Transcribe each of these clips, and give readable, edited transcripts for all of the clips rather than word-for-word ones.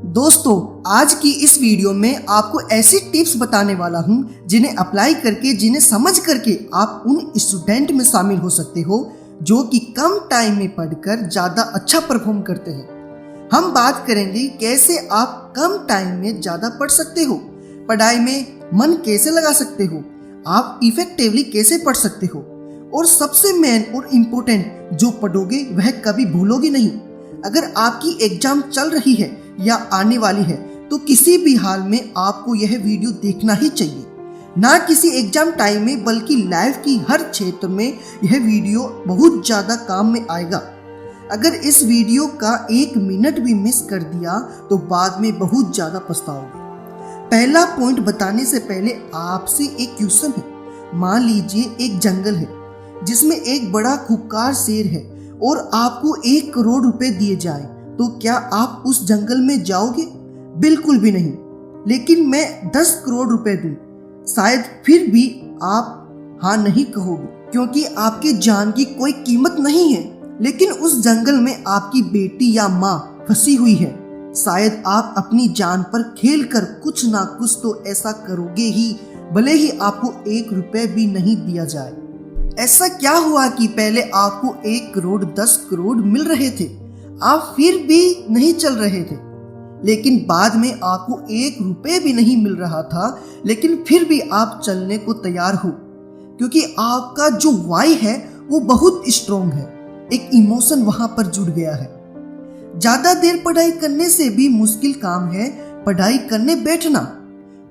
दोस्तों, आज की इस वीडियो में आपको ऐसी टिप्स बताने वाला हूं जिन्हें अप्लाई करके, जिन्हें समझ करके आप उन स्टूडेंट में शामिल हो सकते हो जो कि कम टाइम में पढ़कर ज़्यादा अच्छा परफॉर्म करते हैं। हम बात करेंगे कैसे आप कम टाइम में ज़्यादा पढ़ सकते हो, पढ़ाई में मन कैसे लगा सकते हो, आप इफेक्टिवली कैसे पढ़ सकते हो, और सबसे मेन और इम्पोर्टेंट, जो पढ़ोगे वह कभी भूलोगे नहीं। अगर आपकी एग्जाम चल रही है या आने वाली है तो किसी भी हाल में आपको यह वीडियो देखना ही चाहिए। ना किसी एग्जाम टाइम में बल्कि लाइफ की हर क्षेत्र में यह वीडियो बहुत ज़्यादा काम में आएगा। अगर इस वीडियो का 1 मिनट भी मिस कर दिया तो बाद में बहुत ज़्यादा पछताओगे। पहला पॉइंट बताने से पहले आपसे एक क्वेश्चन है। मान लीजिए एक जंगल है जिसमें एक बड़ा खूंखार शेर है और आपको 1 करोड़ रुपए दिए जाए, तो क्या आप उस जंगल में जाओगे? बिल्कुल भी नहीं। लेकिन मैं 10 करोड़ रुपए दूं, शायद फिर भी आप हाँ नहीं कहोगे, क्योंकि आपके जान की कोई कीमत नहीं है। लेकिन उस जंगल में आपकी बेटी या माँ फंसी हुई है, शायद आप अपनी जान पर खेल कर कुछ ना कुछ तो ऐसा करोगे ही, भले ही आपको 1 रुपए भी नहीं दिया जाए। ऐसा क्या हुआ कि पहले आपको 1 करोड़ 10 करोड़ मिल रहे थे, आप फिर भी नहीं चल रहे थे, लेकिन बाद में आपको 1 रुपए भी नहीं मिल रहा था, लेकिन फिर भी आप चलने को तैयार हो, क्योंकि आपका जो वाई है वो बहुत स्ट्रॉन्ग है। एक इमोशन वहां पर जुड़ गया है। ज्यादा देर पढ़ाई करने से भी मुश्किल काम है पढ़ाई करने बैठना।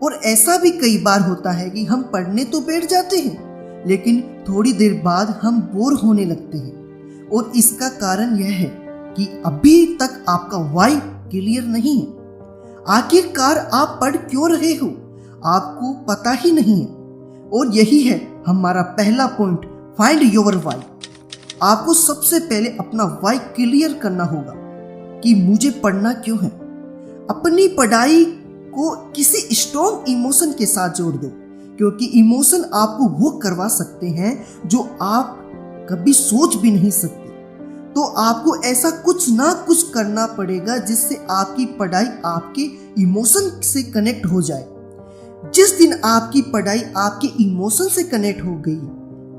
और ऐसा भी कई बार होता है कि हम पढ़ने तो बैठ जाते हैं, लेकिन थोड़ी देर बाद हम बोर होने लगते हैं। और इसका कारण यह है कि अभी तक आपका वाई क्लियर नहीं है। आखिरकार आप पढ़ क्यों रहे हो, आपको पता ही नहीं है। और यही है हमारा पहला पॉइंट, फाइंड योर वाई। आपको सबसे पहले अपना वाई क्लियर करना होगा कि मुझे पढ़ना क्यों है। अपनी पढ़ाई को किसी स्ट्रॉन्ग इमोशन के साथ जोड़ दो, क्योंकि इमोशन आपको वो करवा सकते हैं जो आप कभी सोच भी नहीं सकते। तो आपको ऐसा कुछ ना कुछ करना पड़ेगा जिससे आपकी पढ़ाई आपके इमोशन से कनेक्ट हो जाए। जिस दिन आपकी पढ़ाई आपके इमोशन से कनेक्ट हो गई,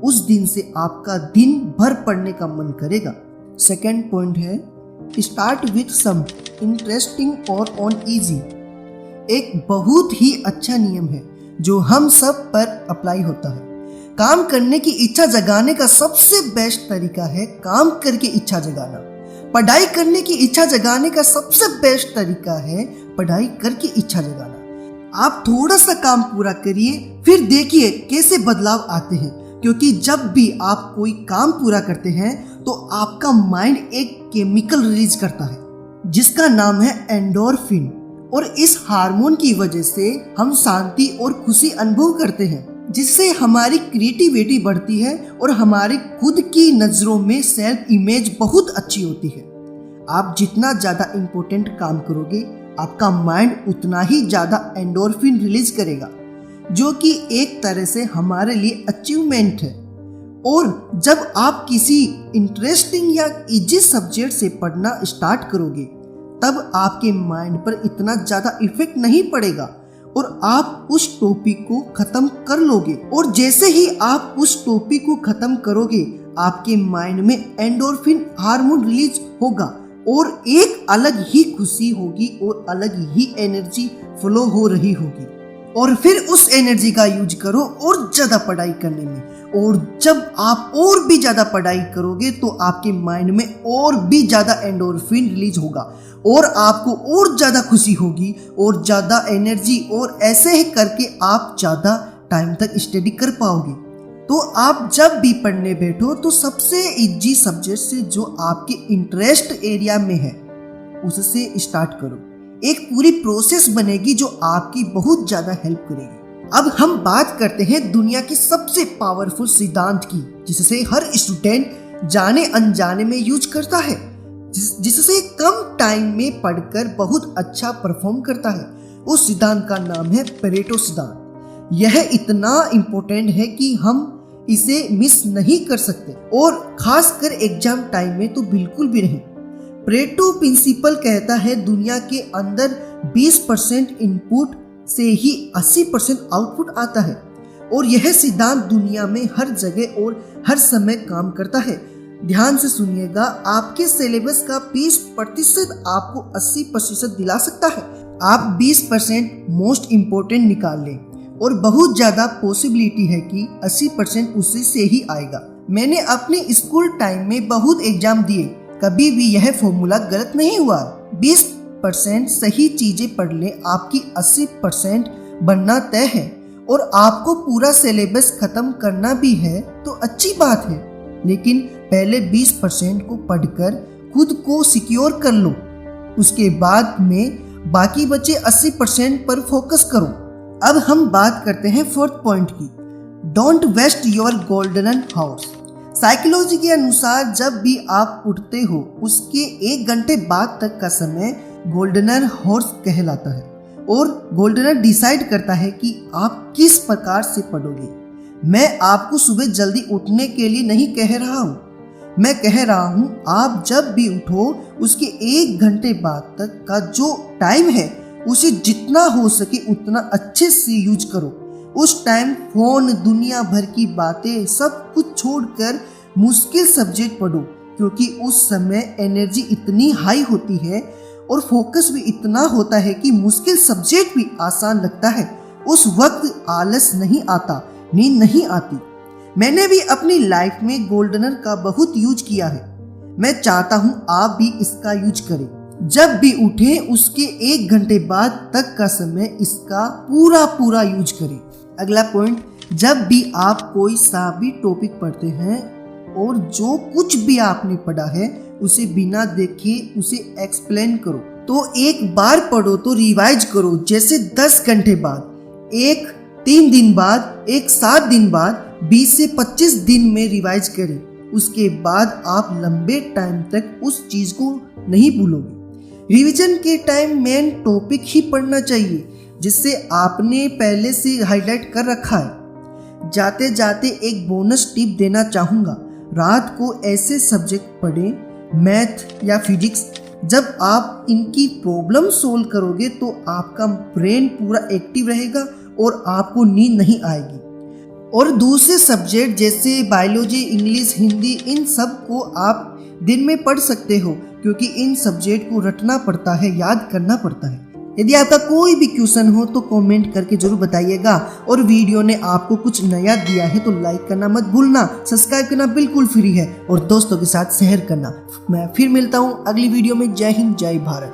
उस दिन से आपका दिन भर पढ़ने का मन करेगा। सेकंड पॉइंट है, स्टार्ट विथ सम इंटरेस्टिंग और ऑन इजी। एक बहुत ही अच्छा नियम है जो हम सब पर अप्लाई होता है। काम करने की इच्छा जगाने का सबसे बेस्ट तरीका है काम करके इच्छा जगाना। पढ़ाई करने की इच्छा जगाने का सबसे बेस्ट तरीका है पढ़ाई करके इच्छा जगाना। आप थोड़ा सा काम पूरा करिए, फिर देखिए कैसे बदलाव आते हैं। क्योंकि जब भी आप कोई काम पूरा करते हैं तो आपका माइंड एक केमिकल रिलीज करता है जिसका नाम है एंडोर्फिन। और इस हार्मोन की वजह से हम शांति और खुशी अनुभव करते हैं, जिससे हमारी क्रिएटिविटी बढ़ती है और हमारे खुद की नज़रों में सेल्फ इमेज बहुत अच्छी होती है। आप जितना ज़्यादा इम्पोर्टेंट काम करोगे, आपका माइंड उतना ही ज़्यादा एंडोर्फिन रिलीज करेगा, जो कि एक तरह से हमारे लिए अचीवमेंट है। और जब आप किसी इंटरेस्टिंग या इजी सब्जेक्ट से पढ़ना स्टार्ट करोगे, तब आपके माइंड पर इतना ज़्यादा इफेक्ट नहीं पड़ेगा और आप उस टॉपिक को खत्म कर लोगे। और जैसे ही आप उस टॉपिक को खत्म करोगे, आपके माइंड में एंडोर्फिन हार्मोन रिलीज होगा और एक अलग ही खुशी होगी और अलग ही एनर्जी फ्लो हो रही होगी। और फिर उस एनर्जी का यूज करो और ज़्यादा पढ़ाई करने में। और जब आप और भी ज़्यादा पढ़ाई करोगे तो आपके माइंड में और भी ज़्यादा एंडोर्फिन रिलीज होगा और आपको और ज़्यादा खुशी होगी और ज़्यादा एनर्जी, और ऐसे ही करके आप ज़्यादा टाइम तक स्टडी कर पाओगे। तो आप जब भी पढ़ने बैठो तो सबसे इजी सब्जेक्ट से जो आपके इंटरेस्ट एरिया में है उससे स्टार्ट करो। एक पूरी प्रोसेस बनेगी जो आपकी बहुत ज़्यादा हेल्प करेगी। अब हम बात करते हैं दुनिया की सबसे पावरफुल सिद्धांत की, जिससे हर स्टूडेंट जाने अनजाने में यूज करता है, जिससे कम टाइम में पढ़कर बहुत अच्छा परफॉर्म करता है। उस सिद्धांत का नाम है पेरेटो सिद्धांत। यह इतना इम्पोर्टेंट है कि हम इसे मिस नहीं कर सकते, और खासकर एग्जाम टाइम में तो बिल्कुल भी नहीं। प्रेटो प्रिंसिपल कहता है दुनिया के अंदर 20% इनपुट से ही 80% आउटपुट आता है और यह सिद्धांत दुनिया में हर जगह और हर समय काम करता है। ध्यान से सुनिएगा, आपके सिलेबस का 20% आपको 80% दिला सकता है। आप 20% मोस्ट इम्पोर्टेंट निकाल लें और बहुत ज़्यादा पॉसिबिलिटी है कि 80% उसी से ही आएगा। मैंने अपने स्कूल टाइम में बहुत एग्जाम दिए, कभी भी यह फॉर्मूला गलत नहीं हुआ। 20% सही चीजें पढ़ ले, आपकी 80% बनना तय है और आपको पूरा सिलेबस खत्म करना भी है तो अच्छी बात है, लेकिन पहले 20% को पढ़कर खुद को सिक्योर कर लो, उसके बाद में बाकी बचे 80% पर फोकस करो। अब हम बात करते हैं फोर्थ पॉइंट की, don't waste your golden house. Psychology के अनुसार जब भी आप उठते हो उसके 1 घंटे बाद तक का समय गोल्डनर हॉर्स कहलाता है और गोल्डनर डिसाइड करता है कि आप किस प्रकार से पढ़ोगे। मैं आपको सुबह जल्दी उठने के लिए नहीं कह रहा हूँ, मैं कह रहा हूँ आप जब भी उठो उसके 1 घंटे बाद तक का जो टाइम है उसे जितना हो सके उतना अच्छे से यूज करो। उस टाइम फोन, दुनिया भर की बातें सब कुछ छोड़कर मुश्किल सब्जेक्ट पढ़ो, क्योंकि उस समय एनर्जी इतनी हाई होती है और फोकस भी इतना होता है कि मुश्किल सब्जेक्ट भी आसान लगता है। उस वक्त आलस नहीं आता, नींद नहीं आती। मैंने भी अपनी लाइफ में गोल्डनर का बहुत यूज किया है। मैं चाहता हूँ आप भी इसका यूज करें। जब भी उठें उसके 1 घंटे बाद तक का समय इसका पूरा यूज करें। अगला पॉइंट, जब भी आप कोई सा भी टॉपिक पढ़ते हैं और जो कुछ भी आपने पढ़ा है उसे बिना देखे उसे एक्सप्लेन करो। तो एक बार पढ़ो तो रिवाइज करो, जैसे 10 घंटे बाद, एक 3 दिन बाद, एक 7 दिन बाद, 20 से 25 दिन में रिवाइज करें। उसके बाद आप लंबे टाइम तक उस चीज को नहीं भूलोगे। रिवीजन के टाइम मेन टॉपिक ही पढ़ना चाहिए जिससे आपने पहले से हाईलाइट कर रखा है। जाते जाते एक बोनस टिप देना चाहूँगा, रात को ऐसे सब्जेक्ट पढ़ें, मैथ या फिजिक्स, जब आप इनकी प्रॉब्लम सोल्व करोगे तो आपका ब्रेन पूरा एक्टिव रहेगा और आपको नींद नहीं आएगी। और दूसरे सब्जेक्ट जैसे बायोलॉजी, इंग्लिश, हिंदी, इन सब को आप दिन में पढ़ सकते हो, क्योंकि इन सब्जेक्ट को रटना पड़ता है, याद करना पड़ता है। यदि आपका कोई भी क्वेश्चन हो तो कमेंट करके जरूर बताइएगा। और वीडियो ने आपको कुछ नया दिया है तो लाइक करना मत भूलना, सब्सक्राइब करना बिल्कुल फ्री है और दोस्तों के साथ शेयर करना। मैं फिर मिलता हूँ अगली वीडियो में। जय हिंद, जय भारत।